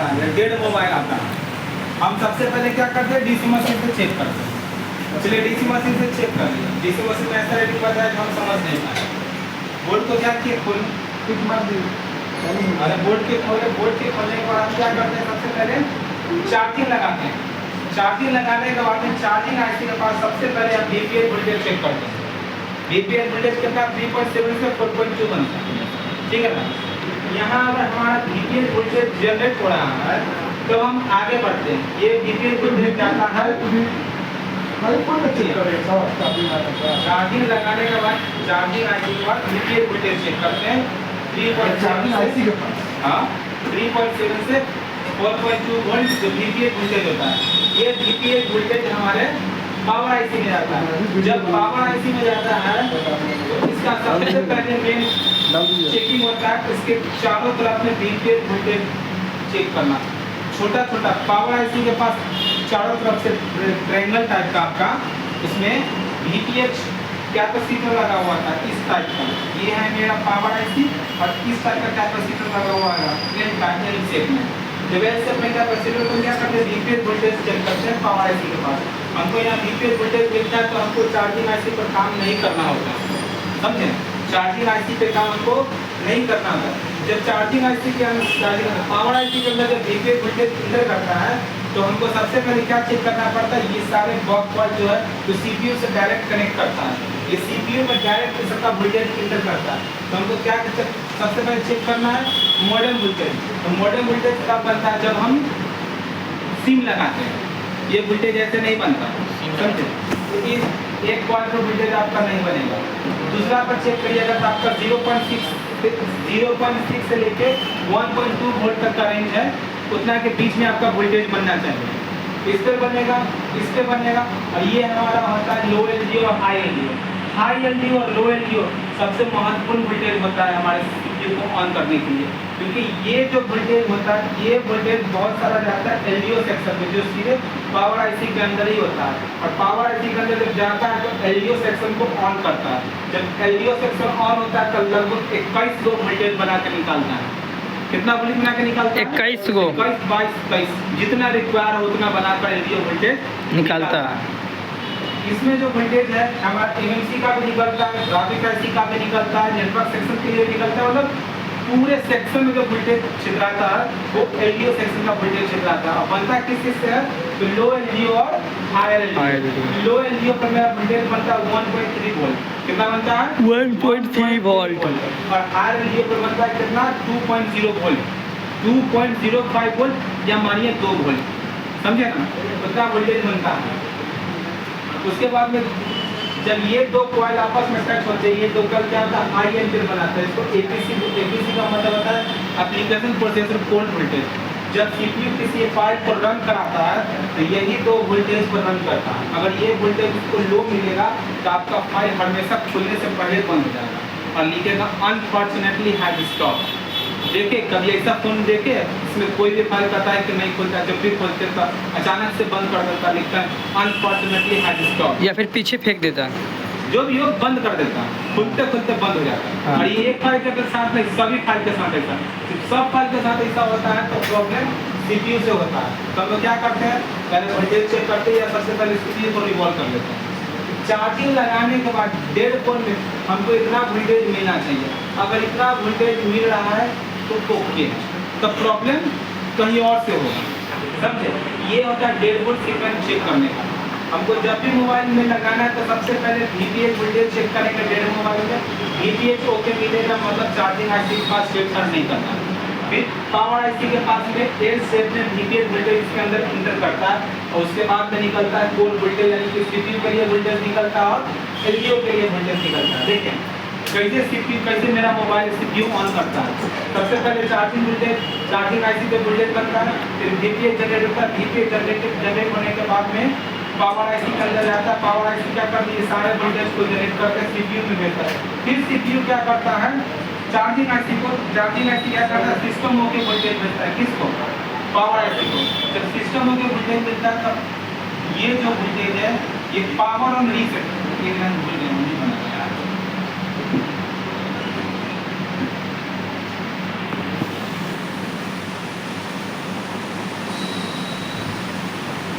आता है, dead mobile आता है, हम सबसे पहले क्या करते हैं, डीसी मशीन से चेक करते हैं। चलिए डीसी मशीन से चेक कर लिया, डीसी मशीन में ऐसा रेटिंग बताया जो हम समझ नहीं पाए। बोर्ड को क्या किए, खोल टिक मार दी, अरे बोर्ड के खोलने के बाद हम क्या करते हैं, सबसे पहले चार्जिंग लगाते हैं। चार्जिंग लगाने के बाद में चार्जिंग आईसी के पास सबसे पहले हम बीपीएल वोल्टेज चेक करते हैं। बीपीएल वोल्टेज कितना 3.7 से 4.2 बनता है, ठीक है ना। यहाँ अगर हमारा बीपीएल वोल्टेज जनरेट हो रहा है तो हम आगे बढ़ते हैं। ये बीपीएल वोल्टेज जाता है, चार्जिंग लगाने के बाद चार्जिंग आईसी के बाद बीपीएल वोल्टेज चेक करते हैं। 3.7 के पास, हाँ 3.7 से 4.2 वोल्ट जो बीपीएल वोल्टेज होता है, ये बीपीएल वोल्टेज हमारे पावर आईसी में जाता है। जब पावर आईसी में जाता है तो इसका सबसे पहले मेन चेकिंग होता है, इसके चारों तरफ में बीपीएल वोल्टेज चेक करना। छोटा छोटा पावर आईसी के पास चारों तरफ से ट्रायंगल टाइप का आपका इसमें बीपीएच कैपेसिटर लगा हुआ था, इस टाइप का। ये है मेरा पावर आईसी और इस टाइप का कैपेसिटर लगा हुआ है प्लेन का एल शेप में। जब एल शेप में कैपेसिटर को क्या करते हैं, बीपीएल वोल्टेज चेक करते हैं पावर आईसी के पास। हमको यहाँ बीपीएल वोल्टेज मिलता है तो हमको चार्जिंग आईसी पर काम नहीं करना होता, समझे। चार्जिंग आईसी पे काम हमको नहीं करना होता। जब चार्जिंग आईसी के अंदर पावर आईसी के अंदर जब बीपीएल वोल्टेज इंटर करता है तो हमको सबसे पहले क्या चेक करना पड़ता है, ये सारे बॉक्स कॉइल जो है तो सीपीयू से डायरेक्ट कनेक्ट करता है। ये सीपीयू में डायरेक्ट सबका वोल्टेज इंटर करता है। तो हमको क्या सबसे पहले चेक करना है, मॉडर्न वोल्टेज। तो मॉडर्न वोल्टेज कब बनता है, जब हम सिम लगाते हैं। ये वोल्टेज ऐसे नहीं बनता, समझे। क्योंकि एक कॉइल पर वोल्टेज आपका नहीं बनेगा। दूसरा पर चेक करिएगा तो आपका 0.6 से लेके 1.2 वोल्ट तक का रेंज है, उतना के बीच में आपका वोल्टेज बनना चाहिए। इस पर बनेगा, इस पे बनेगा। और ये हमारा होता है लो एलडीओ और हाई एलडीओ। हाई एलडीओ और लो एलडीओ सबसे महत्वपूर्ण वोल्टेज होता है हमारे सीपीयू को ऑन करने के लिए, क्योंकि ये जो वोल्टेज होता है, ये वोल्टेज बहुत सारा जाता है एलडीओ सेक्शन में, जो सीधे पावर आईसी के अंदर ही होता है। और पावर आईसी के अंदर जब जाता है तो एलडीओ सेक्शन को ऑन करता है। जब एलडीओ सेक्शन ऑन होता है तो लगभग 21 गो वोल्टेज बना के निकालता है। कितना वोल्टेज बना के निकालता है, 21 गो, 22, 23, जितना रिक्वायर हो उतना बनाकर एलडीओ वोल्टेज निकालता है। इसमें जो वोल्टेज है हमारा एमएमसी का भी निकलता है, ग्राफिक आईसी का भी निकलता है, नेटवर्क सेक्शन के लिए निकलता है। मतलब पूरे सेक्शन में जो वोल्टेज छितराता है वो एलडीओ सेक्शन का वोल्टेज छितराता है। और बनता किस चीज से है, तो लो एलडीओ और हाई एलडीओ। लो एलडीओ पर मेरा वोल्टेज बनता है 1.3 वोल्ट। कितना बनता है, 1.3 वोल्ट। और हाई एलडीओ पर बनता है कितना, 2.0 वोल्ट, 2.05 वोल्ट या मानिए 2 वोल्ट, समझे ना, उतना वोल्टेज बनता है। उसके बाद में जब ये दो कॉइल आपस में टच होते हैं, ये दो कॉइल क्या होता है, आई एंपियर बनाता है। इसको एपीसी का मतलब होता है एप्लीकेशन प्रोसेसर कोल्ड वोल्टेज। जब सीपीयू किसी फाइल को रन कराता है तो यही दो वोल्टेज पर रन करता है। अगर ये वोल्टेज इसको लो मिलेगा तो आपका फाइल हमेशा खुलने से पहले बंद हो जाएगा और लिखेगा अनफॉर्चुनेटली हैव स्टॉप। देखे कभी ऐसा फोन देखे इसमें कोई भी फाइल करता है कि नहीं खुलता, जब भी खोलते तो अचानक से बंद कर देता, लिखता है अनफॉर्चुनेटली हैव स्टॉप, या फिर पीछे फेंक देता है, जो भी हो बंद कर देता, खुलते खुलते बंद हो जाता है। और ये एक फाइल के साथ नहीं, सभी फाइल के साथ ऐसा, सब फाइल के साथ ऐसा होता है तो प्रॉब्लम सीपीयू से होता है। तो हम लोग क्या करते हैं, पहले वोल्टेज चेक करते हैं या सबसे पहले सीपीयू को रिवॉल्व कर लेते हैं। चार्जिंग लगाने के बाद 1.5 वोल्ट में हमको इतना वोल्टेज मिलना चाहिए। अगर इतना वोल्टेज मिल रहा है तो ओके है, तो प्रॉब्लम कहीं और से होगा, समझे। ये होता है 1.5 वोल्ट सीक्वेंस चेक करने का। हमको जब भी मोबाइल में लगाना है तो सबसे पहले वीपीएच वोल्टेज चेक करेंगे 1.5 मोबाइल में। वीपीएच ओके मिलेगा मतलब चार्जिंग आईसी के पास छेड़छाड़ नहीं करना। फिर पावर आईसी के पास में एल शेप में वीपीएच वोल्टेज इसके अंदर इंटर करता है और उसके बाद में निकलता है कोल्ड वोल्टेज, यानी कि सीपीयू के लिए वोल्टेज निकलता है और एलडीओ के लिए वोल्टेज निकलता है। देखें कैसे सीपीयू, कैसे मेरा मोबाइल सीपीयू ऑन करता है। सबसे पहले चार्जिंग वोल्टेज, चार्जिंग आईसी पे वोल्टेज बनता है, फिर वीपीएच जनरेट होता है। वीपीएच जनरेट होने के बाद में पावर आईसी के अंदर जाता है। पावर आईसी क्या करती है, सारे वोल्टेज को जनरेट करके सीपीयू में भेजता है। फिर सीपीयू क्या करता है, चार्जिंग आईसी को, चार्जिंग आईसी क्या करता है, सिस्टम होके वोल्टेज भेजता है। किसको, पावर आईसी को। जब सिस्टम होके वोल्टेज भेजता है तब ये जो वोल्टेज है ये पावर ऑन रीसेट, एक लाइन भूल गया नहीं बना यार,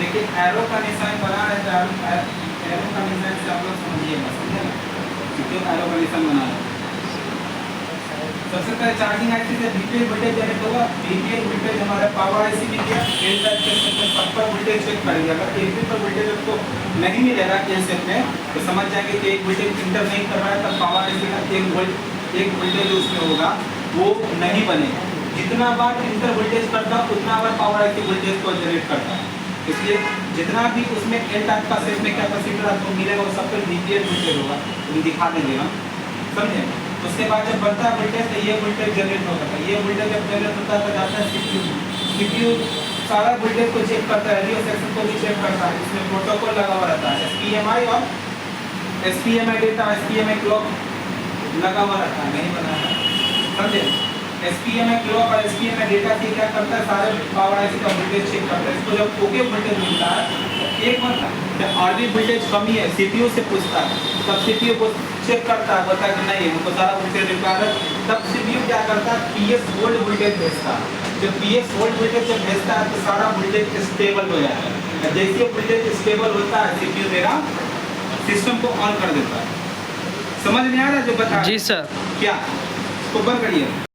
देखिए एरो का निशान बना है तो एरो का निशान से आप लोग समझिएगा, समझे ना, क्यों एरो का निशान बना है। सबसे पहले चार्जिंग आईसी से VPN वोल्टेज जनरेट होगा। VPN वोल्टेज हमारा पावर आईसी में गया, एल टाइप के सेट में सब पर वोल्टेज चेक करेगा। अगर एक भी पर वोल्टेज आपको नहीं मिलेगा एल सेट में तो समझ जाएंगे कि एक वोल्टेज इंटर नहीं कर रहा है, तब पावर आईसी का एक वोल्टेज उसमें होगा वो नहीं बनेगा। जितना बार इंटर वोल्टेज करता उतना बार पावर आईसी वोल्टेज को जनरेट करता है। इसलिए जितना भी उसमें एल टाइप का सेट में कैपेसिटर आपको मिलेगा वो सब पर VPN वोल्टेज होगा, तो दिखा देंगे हम, समझे। उसके बाद जब बढ़ता है वोल्टेज तो ये वोल्टेज जनरेट होता है। ये वोल्टेज जब जनरेट होता है तो जाता है CPU सारा वोल्टेज को चेक करता है, रेडियो सेक्शन को भी चेक करता है। इसमें प्रोटोकॉल लगा हुआ रहता है, SPMI और SPMI डेटा, SPMI क्लॉक लगा हुआ रहता है, नहीं बना है, समझे। SPMI क्लॉक और SPMI डेटा से क्या करता है, सारे पावर आईसी का वोल्टेज चेक करता है। इसको जब ओके वोल्टेज मिलता है एक बार जब और भी वोल्टेज कमी है CPU से पूछता है, तब CPU को चेक करता है, बताया कि नहीं हमको सारा वोल्टेज रिक्वायर है। तब CPU क्या करता है, PS वोल्ट वोल्टेज भेजता है। जब PS वोल्ट वोल्टेज जब भेजता है तो सारा वोल्टेज स्टेबल हो जाता है। जैसे वोल्टेज स्टेबल होता है CPU मेरा सिस्टम को ऑन कर देता है। समझ में आ रहा है जो बता? जी सर। क्या इसको बंद करिए।